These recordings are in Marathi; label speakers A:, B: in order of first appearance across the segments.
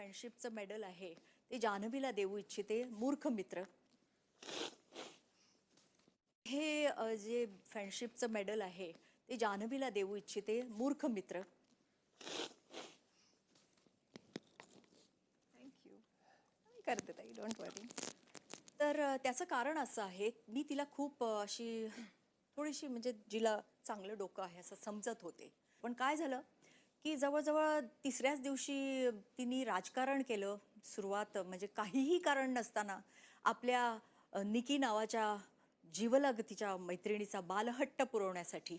A: फ्रेंडशिपचं मेडल आहे ते जान्हवीला देऊ इच्छिते, मूर्ख मित्र. हे जे फ्रेंडशिपचं मेडल आहे ते जान्हवीला देऊ इच्छिते, मूर्ख मित्र.
B: थँक्यू. करते ताई, डोंट वरी.
A: तर त्याचं कारण असं आहे, मी तिला खूप अशी थोडीशी म्हणजे जिला चांगलं डोकं आहे असं समजत होते. पण काय झालं की जवळजवळ तिसऱ्याच दिवशी तिने राजकारण केलं. सुरुवात म्हणजे काहीही कारण नसताना आपल्या निकी नावाच्या जीवलग तिच्या मैत्रिणीचा बालहट्ट पुरवण्यासाठी,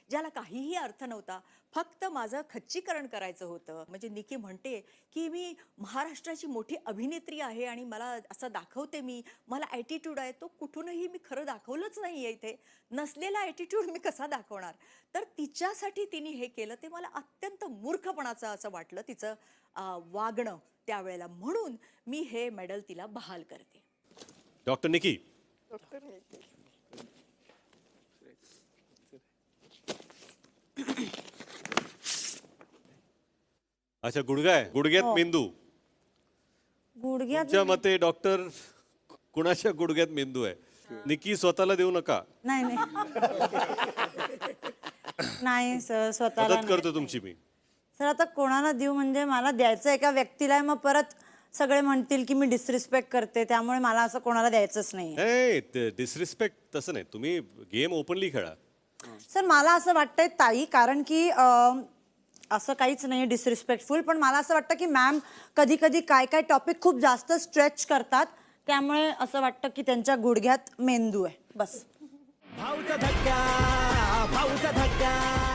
A: ज्याला काहीही अर्थ नव्हता, फक्त माझं खच्चीकरण करायचं होतं. म्हणजे निकी म्हणते की मी महाराष्ट्राची मोठी अभिनेत्री आहे आणि मला असं दाखवते, मला ॲटिट्यूड आहे. तो कुठूनही मी खरं दाखवलंच नाही आहे. इथे नसलेला ॲटिट्यूड मी कसा दाखवणार. तर तिच्यासाठी तिने हे केलं ते मला अत्यंत मूर्खपणाचं असं वाटलं, तिचं वागणं त्यावेळेला. म्हणून मी हे मेडल तिला बहाल करते.
C: डॉक्टर निकी.
B: डॉक्टर निकी.
C: अच्छा, गुडघ्यात मेंदू.
D: गुडघ्यात
C: तुमच्या मते डॉक्टर कुणाच्या गुडघ्यात मेंदू आहे? निकी स्वतःला देऊ नका.
D: नाही नाही नाही सर, स्वतःला
C: मदत करतो तुमची मी.
D: सर आता कोणाला देऊ म्हणजे मला द्यायचं एका व्यक्तीला आहे, मग परत सगळे म्हणतील की मी डिसरिस्पेक्ट करते, त्यामुळे मला असं कोणाला द्यायचंच नाही.
C: डिसरिस्पेक्ट तसं नाही, तुम्ही गेम ओपनली खेळा.
D: सर मला असं वाटतंय ताई, कारण की असं काहीच नाही डिसरिस्पेक्टफुल, पण मला असं वाटतं की मॅम कधी कधी काय काय टॉपिक खूप जास्त स्ट्रेच करतात, त्यामुळे असं वाटतं की त्यांच्या गुडघ्यात मेंदू आहे बस.
E: भाऊचा धक्का, भाऊचा धक्का.